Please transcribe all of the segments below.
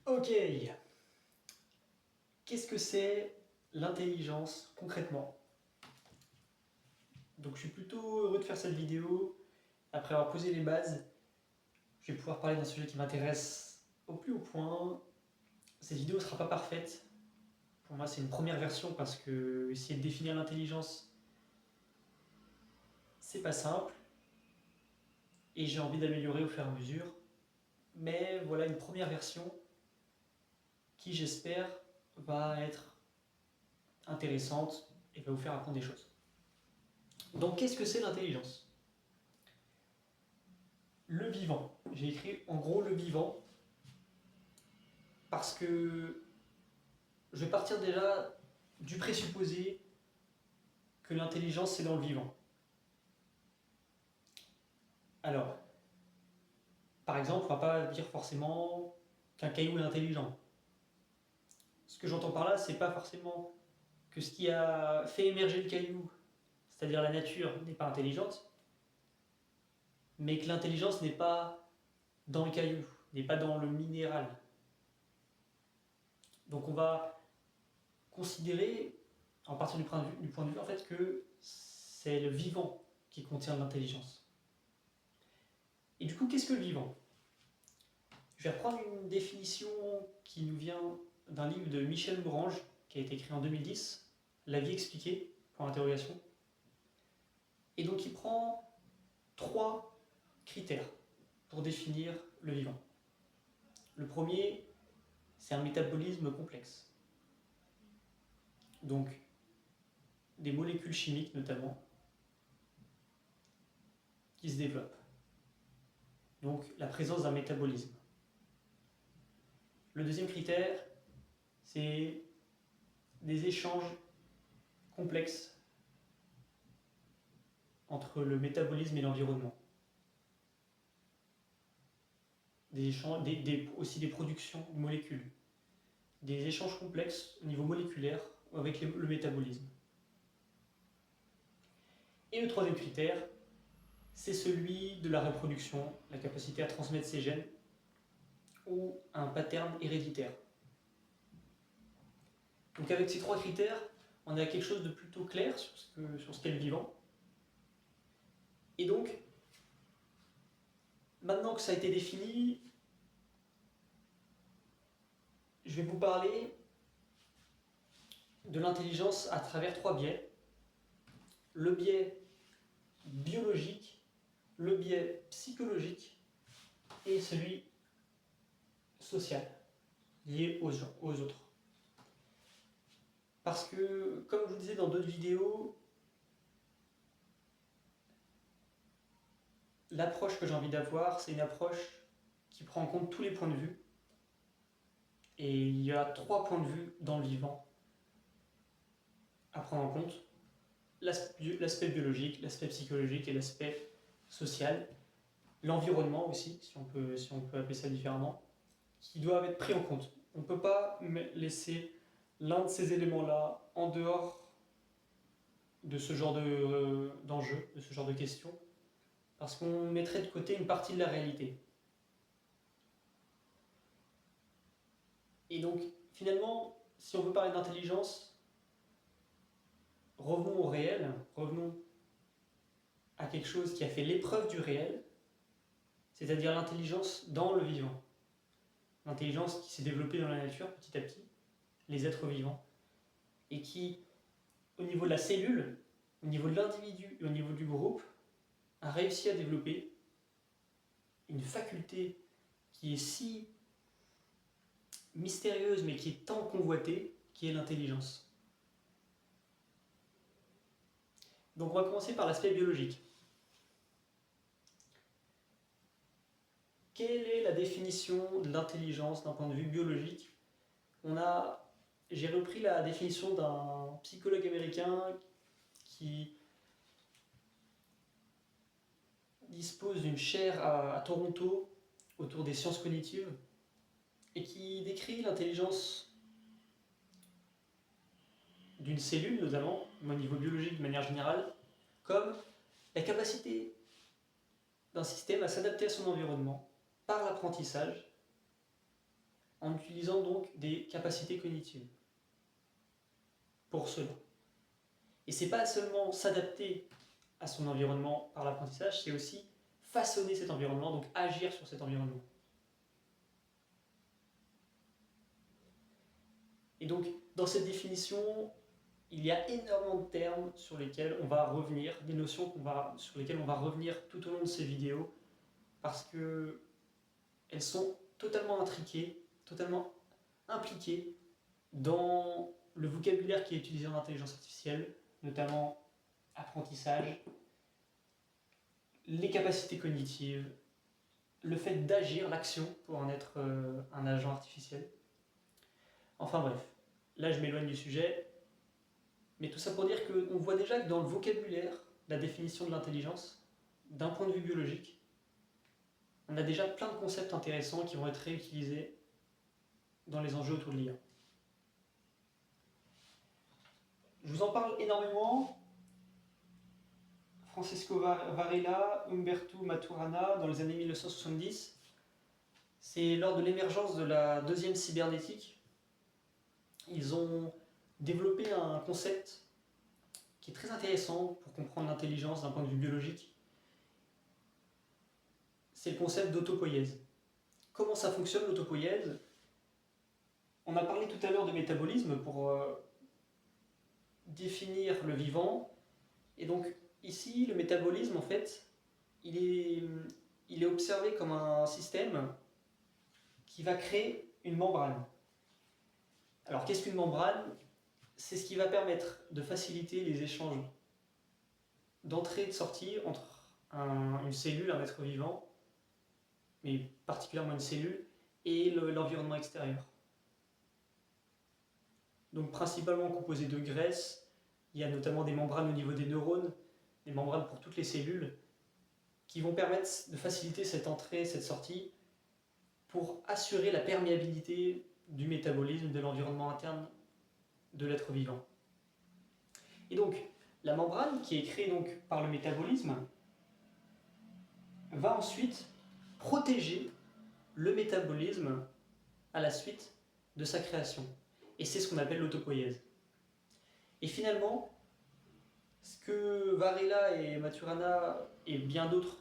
Ok, qu'est-ce que c'est l'intelligence concrètement? Donc je suis plutôt heureux de faire cette vidéo. Après avoir posé les bases, je vais pouvoir parler d'un sujet qui m'intéresse au plus haut point. Cette vidéo ne sera pas parfaite. Pour moi, c'est une première version parce que essayer de définir l'intelligence, c'est pas simple. Et j'ai envie d'améliorer au fur et à mesure. Mais voilà une première version qui, j'espère, va être intéressante et va vous faire apprendre des choses. Donc qu'est-ce que c'est l'intelligence? Le vivant. J'ai écrit en gros le vivant parce que je vais partir déjà du présupposé que l'intelligence c'est dans le vivant. Alors, par exemple, on va pas dire forcément qu'un caillou est intelligent. Ce que j'entends par là, c'est pas forcément que ce qui a fait émerger le caillou, c'est-à-dire la nature, n'est pas intelligente, mais que l'intelligence n'est pas dans le caillou, n'est pas dans le minéral. Donc on va considérer, en partir du point de vue en fait, que c'est le vivant qui contient l'intelligence. Et du coup, qu'est-ce que le vivant? Je vais reprendre une définition qui nous vient d'un livre de Michel Morange, qui a été écrit en 2010, La vie expliquée, pour l'interrogation. Et donc il prend 3 critères pour définir le vivant. Le premier, c'est un métabolisme complexe. Donc des molécules chimiques notamment, qui se développent. Donc la présence d'un métabolisme. Le deuxième critère, c'est des échanges complexes entre le métabolisme et l'environnement. Aussi des productions de molécules. Des échanges complexes au niveau moléculaire avec le métabolisme. Et le troisième critère, c'est celui de la reproduction, la capacité à transmettre ses gènes ou un pattern héréditaire. Donc avec ces 3 critères, on a quelque chose de plutôt clair sur ce qu'est le vivant. Et donc, maintenant que ça a été défini, je vais vous parler de l'intelligence à travers 3 biais. Le biais biologique, le biais psychologique et celui social, lié aux autres. Parce que, comme je vous disais dans d'autres vidéos, l'approche que j'ai envie d'avoir, c'est une approche qui prend en compte tous les points de vue. Et il y a 3 points de vue dans le vivant à prendre en compte. L'aspect biologique, l'aspect psychologique et l'aspect social. L'environnement aussi, si on peut appeler ça différemment, qui doivent être pris en compte. On ne peut pas laisser l'un de ces éléments-là en dehors de ce genre d'enjeu, de ce genre de questions, parce qu'on mettrait de côté une partie de la réalité. Et donc, finalement, si on veut parler d'intelligence, revenons au réel, revenons à quelque chose qui a fait l'épreuve du réel, c'est-à-dire l'intelligence dans le vivant. L'intelligence qui s'est développée dans la nature petit à petit, les êtres vivants, et qui, au niveau de la cellule, au niveau de l'individu et au niveau du groupe, a réussi à développer une faculté qui est si mystérieuse mais qui est tant convoitée, qui est l'intelligence. Donc on va commencer par l'aspect biologique. Quelle est la définition de l'intelligence d'un point de vue biologique? J'ai repris la définition d'un psychologue américain qui dispose d'une chaire à Toronto autour des sciences cognitives et qui décrit l'intelligence d'une cellule, notamment, au niveau biologique de manière générale, comme la capacité d'un système à s'adapter à son environnement par l'apprentissage en utilisant donc des capacités cognitives pour cela. Et c'est pas seulement s'adapter à son environnement par l'apprentissage, c'est aussi façonner cet environnement, donc agir sur cet environnement. Et donc, dans cette définition, il y a énormément de termes sur lesquels on va revenir, des notions sur lesquelles on va revenir tout au long de ces vidéos, parce qu'elles sont totalement intriquées, totalement impliquées dans le vocabulaire qui est utilisé en intelligence artificielle, notamment apprentissage, les capacités cognitives, le fait d'agir, l'action pour en être un agent artificiel. Enfin bref, là je m'éloigne du sujet, mais tout ça pour dire qu'on voit déjà que dans le vocabulaire, la définition de l'intelligence, d'un point de vue biologique, on a déjà plein de concepts intéressants qui vont être réutilisés dans les enjeux autour de l'IA. Je vous en parle énormément. Francesco Varela, Umberto Maturana, dans les années 1970, c'est lors de l'émergence de la deuxième cybernétique, ils ont développé un concept qui est très intéressant pour comprendre l'intelligence d'un point de vue biologique. C'est le concept d'autopoïèse. Comment ça fonctionne l'autopoïèse? On a parlé tout à l'heure de métabolisme pour définir le vivant. Et donc ici, le métabolisme, en fait, il est observé comme un système qui va créer une membrane. Alors qu'est-ce qu'une membrane? C'est ce qui va permettre de faciliter les échanges d'entrée et de sortie entre une cellule, un être vivant, mais particulièrement une cellule, et l'environnement extérieur. Donc principalement composé de graisse, il y a notamment des membranes au niveau des neurones, des membranes pour toutes les cellules, qui vont permettre de faciliter cette entrée, cette sortie, pour assurer la perméabilité du métabolisme, de l'environnement interne de l'être vivant. Et donc, la membrane, qui est créée donc par le métabolisme, va ensuite protéger le métabolisme à la suite de sa création. Et c'est ce qu'on appelle l'autopoïèse. Et finalement, ce que Varela et Maturana et bien d'autres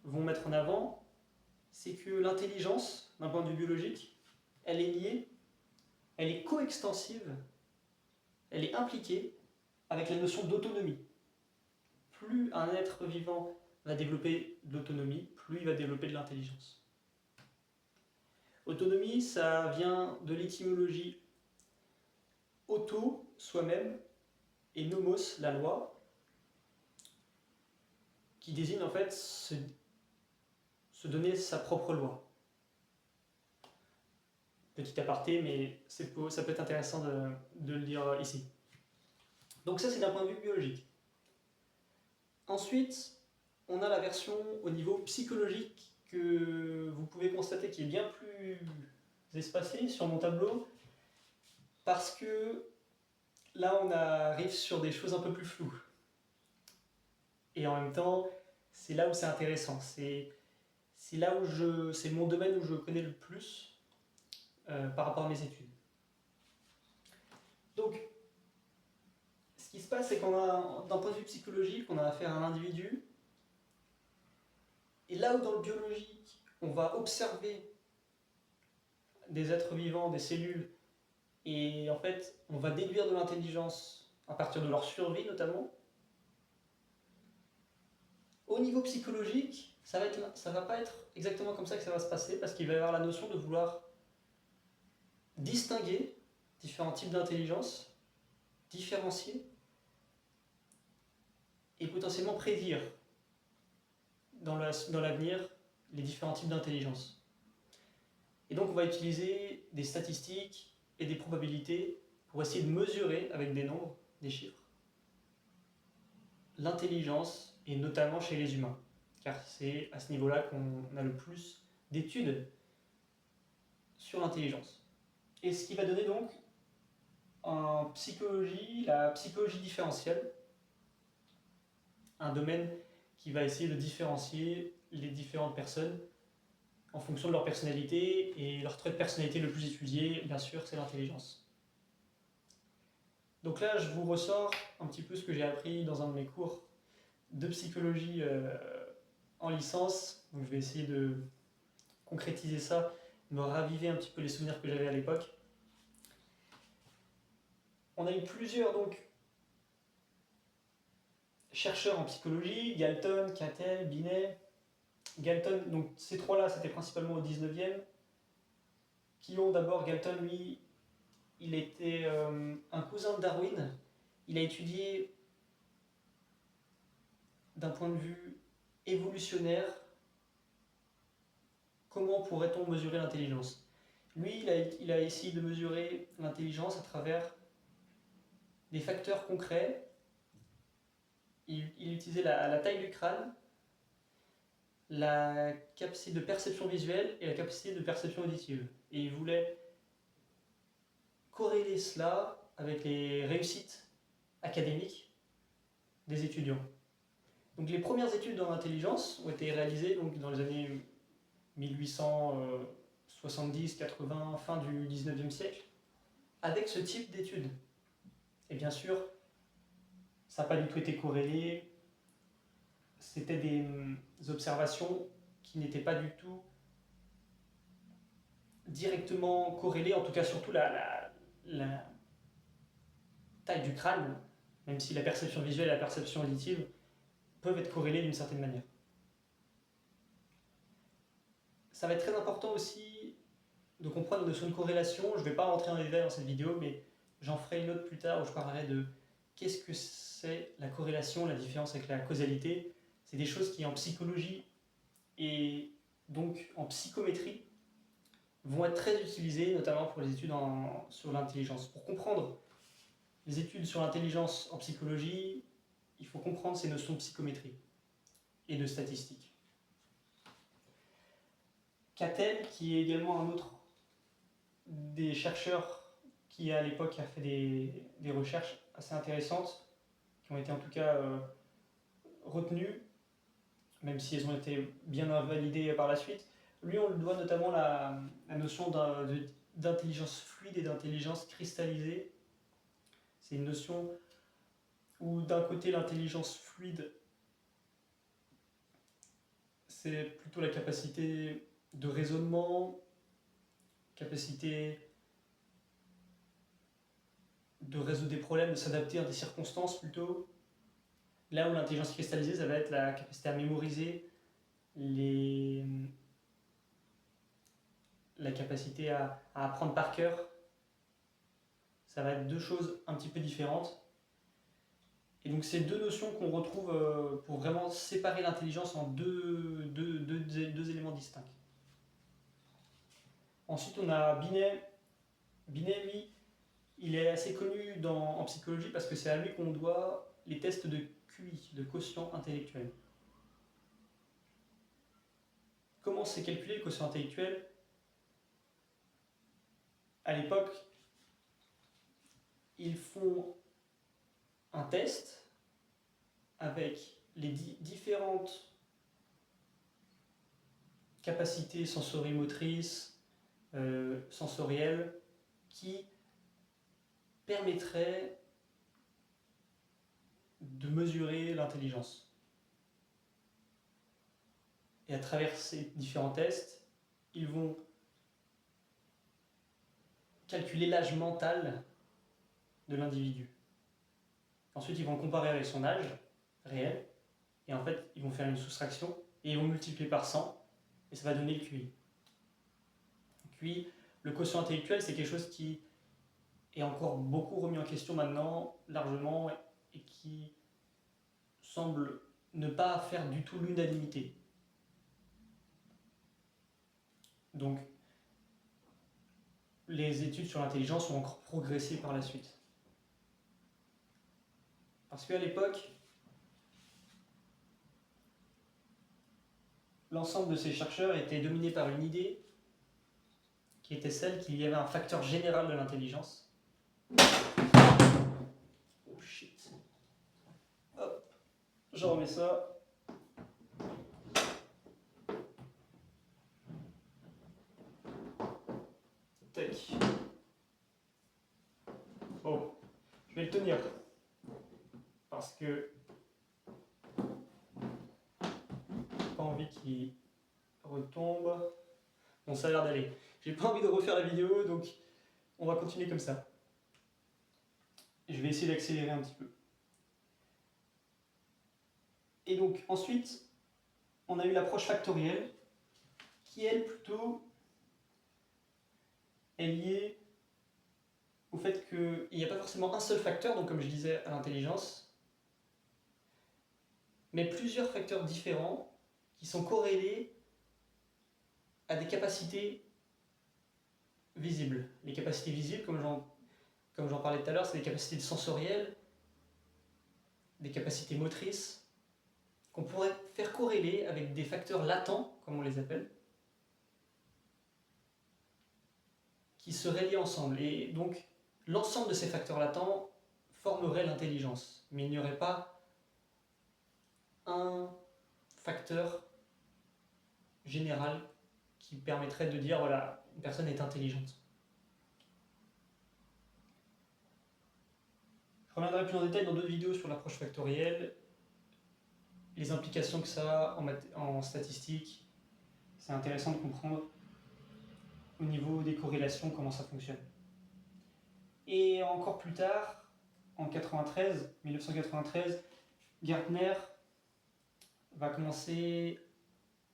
vont mettre en avant, c'est que l'intelligence, d'un point de vue biologique, elle est liée, elle est coextensive, elle est impliquée avec la notion d'autonomie. Plus un être vivant va développer de l'autonomie, plus il va développer de l'intelligence. Autonomie, ça vient de l'étymologie auto, soi-même, et nomos, la loi, qui désigne en fait se donner sa propre loi. Petit aparté, mais ça peut être intéressant de le dire ici. Donc ça, c'est d'un point de vue biologique. Ensuite, on a la version au niveau psychologique que vous pouvez constater qui est bien plus espacée sur mon tableau, parce que là, on arrive sur des choses un peu plus floues. Et en même temps, c'est là où c'est intéressant. C'est là où c'est mon domaine où je connais le plus par rapport à mes études. Donc, ce qui se passe, c'est qu'on a, d'un point de vue psychologique, on a affaire à un individu. Et là où dans le biologique, on va observer des êtres vivants, des cellules, et en fait, on va déduire de l'intelligence à partir de leur survie notamment. Au niveau psychologique, ça va pas être exactement comme ça que ça va se passer, parce qu'il va y avoir la notion de vouloir distinguer différents types d'intelligence, différencier, et potentiellement prédire dans l'avenir les différents types d'intelligence. Et donc on va utiliser des statistiques et des probabilités pour essayer de mesurer avec des nombres, des chiffres, l'intelligence, et notamment chez les humains, car c'est à ce niveau-là qu'on a le plus d'études sur l'intelligence. Et ce qui va donner donc en psychologie, la psychologie différentielle, un domaine qui va essayer de différencier les différentes personnes en fonction de leur personnalité, et leur trait de personnalité le plus étudié, bien sûr, c'est l'intelligence. Donc là, je vous ressors un petit peu ce que j'ai appris dans un de mes cours de psychologie en licence. Donc je vais essayer de concrétiser ça, me raviver un petit peu les souvenirs que j'avais à l'époque. On a eu plusieurs chercheurs en psychologie, Galton, Cattell, Binet. Galton, donc ces trois-là, c'était principalement au 19e, qui ont d'abord, Galton, lui, il était un cousin de Darwin. Il a étudié d'un point de vue évolutionnaire comment pourrait-on mesurer l'intelligence. Lui, il a essayé de mesurer l'intelligence à travers des facteurs concrets. Il utilisait la taille du crâne, la capacité de perception visuelle et la capacité de perception auditive. Et il voulait corréler cela avec les réussites académiques des étudiants. Donc les premières études dans l'intelligence ont été réalisées dans les années 1870-80, fin du 19e siècle, avec ce type d'études. Et bien sûr, ça n'a pas du tout été corrélé. C'était des observations qui n'étaient pas du tout directement corrélées, en tout cas surtout la taille du crâne, même si la perception visuelle et la perception auditive peuvent être corrélées d'une certaine manière. Ça va être très important aussi de comprendre la notion de corrélation. Je ne vais pas rentrer en détail dans cette vidéo, mais j'en ferai une autre plus tard où je parlerai de qu'est-ce que c'est la corrélation, la différence avec la causalité. C'est des choses qui en psychologie et donc en psychométrie vont être très utilisées, notamment pour les études sur l'intelligence. Pour comprendre les études sur l'intelligence en psychologie, il faut comprendre ces notions de psychométrie et de statistique. Cattell, qui est également un autre des chercheurs qui à l'époque a fait des recherches assez intéressantes, qui ont été en tout cas retenues, même si elles ont été bien invalidées par la suite. Lui, on lui doit notamment la notion d'intelligence fluide et d'intelligence cristallisée. C'est une notion où d'un côté l'intelligence fluide, c'est plutôt la capacité de raisonnement, capacité de résoudre des problèmes, de s'adapter à des circonstances plutôt. Là où l'intelligence cristallisée, ça va être la capacité à mémoriser, la capacité à apprendre par cœur. Ça va être deux choses un petit peu différentes. Et donc c'est deux notions qu'on retrouve pour vraiment séparer l'intelligence en deux éléments distincts. Ensuite on a Binet. Binet, lui, il est assez connu en psychologie parce que c'est à lui qu'on doit les tests de QI, de quotient intellectuel. Comment c'est calculé le quotient intellectuel? À l'époque, ils font un test avec les différentes capacités sensorimotrices, sensorielles, qui permettraient de mesurer l'intelligence. Et à travers ces différents tests, ils vont calculer l'âge mental de l'individu. Ensuite, ils vont le comparer avec son âge réel, et en fait, ils vont faire une soustraction, et ils vont multiplier par 100, et ça va donner le QI. Le QI, le quotient intellectuel, c'est quelque chose qui est encore beaucoup remis en question maintenant, largement, et qui semble ne pas faire du tout l'unanimité. Donc, les études sur l'intelligence ont encore progressé par la suite. Parce qu'à l'époque, l'ensemble de ces chercheurs était dominé par une idée qui était celle qu'il y avait un facteur général de l'intelligence. Oh shit. Hop, je remets ça. vais le tenir. Parce que j'ai pas envie qu'il retombe. Bon, ça a l'air d'aller. J'ai pas envie de refaire la vidéo, donc on va continuer comme ça. Je vais essayer d'accélérer un petit peu. Et donc ensuite, on a eu l'approche factorielle, qui elle plutôt est liée au fait qu'il n'y a pas forcément un seul facteur, donc comme je disais à l'intelligence, mais plusieurs facteurs différents qui sont corrélés à des capacités visibles. Les capacités visibles, comme j'en parlais tout à l'heure, c'est des capacités sensorielles, des capacités motrices, qu'on pourrait faire corréler avec des facteurs latents, comme on les appelle, qui seraient liés ensemble. Et donc, l'ensemble de ces facteurs latents formerait l'intelligence. Mais il n'y aurait pas un facteur général qui permettrait de dire, voilà, une personne est intelligente. Je reviendrai plus en détail dans d'autres vidéos sur l'approche factorielle, les implications que ça a en statistique. C'est intéressant de comprendre au niveau des corrélations comment ça fonctionne. Et encore plus tard, en 1993, Gartner va commencer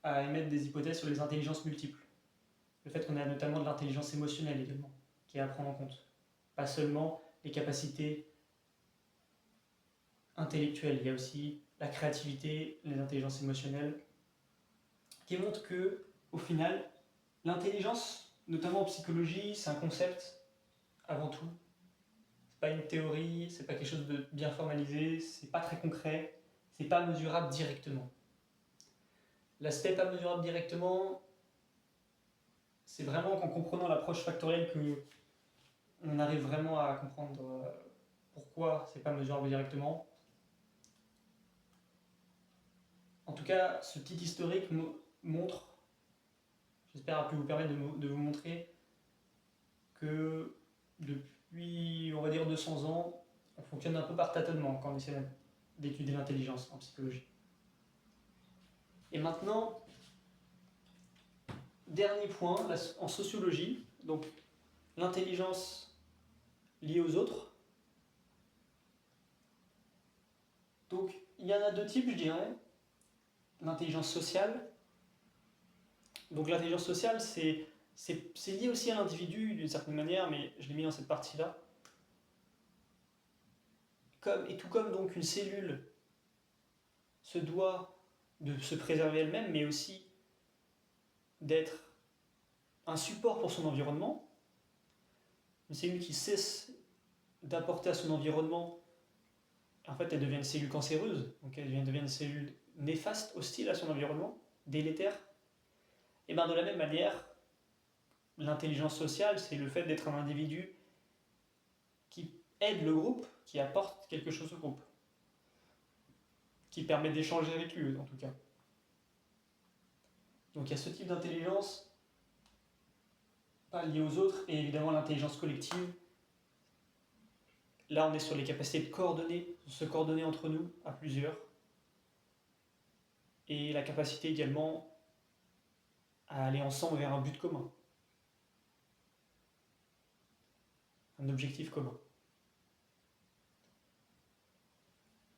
à émettre des hypothèses sur les intelligences multiples. Le fait qu'on a notamment de l'intelligence émotionnelle également, qui est à prendre en compte. Pas seulement les capacités intellectuelles, il y a aussi la créativité, les intelligences émotionnelles, qui montrent que, au final, l'intelligence, notamment en psychologie, c'est un concept avant tout. C'est pas une théorie, c'est pas quelque chose de bien formalisé, c'est pas très concret, c'est pas mesurable directement. L'aspect pas mesurable directement, c'est vraiment qu'en comprenant l'approche factorielle que on arrive vraiment à comprendre pourquoi c'est pas mesurable directement. En tout cas, ce petit historique montre, j'espère pu vous permettre de vous montrer que depuis, on va dire 200 ans, on fonctionne un peu par tâtonnement quand on essaie d'étudier l'intelligence en psychologie. Et maintenant, dernier point, en sociologie, donc l'intelligence liée aux autres. Donc il y en a deux types, je dirais. L'intelligence sociale. Donc l'intelligence sociale, c'est lié aussi à l'individu d'une certaine manière, mais je l'ai mis dans cette partie-là. Et tout comme donc une cellule se doit de se préserver elle-même, mais aussi d'être un support pour son environnement, une cellule qui cesse d'apporter à son environnement, en fait elle devient une cellule cancéreuse, donc elle devient une cellule néfaste, hostile à son environnement, délétère. Et bien de la même manière, l'intelligence sociale, c'est le fait d'être un individu qui aide le groupe, qui apporte quelque chose au groupe, qui permet d'échanger avec lui en tout cas. Donc il y a ce type d'intelligence, pas liée aux autres, et évidemment l'intelligence collective. Là on est sur les capacités de se coordonner entre nous à plusieurs, et la capacité également à aller ensemble vers un but commun, un objectif commun.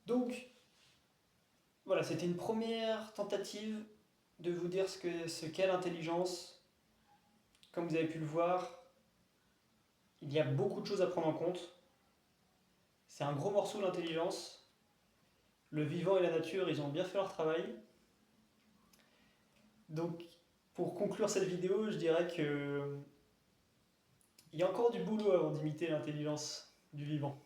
Donc, voilà, c'était une première tentative de vous dire ce qu'est l'intelligence. Comme vous avez pu le voir, il y a beaucoup de choses à prendre en compte. C'est un gros morceau l'intelligence. Le vivant et la nature, ils ont bien fait leur travail. Donc, pour conclure cette vidéo, je dirais que il y a encore du boulot avant d'imiter l'intelligence du vivant.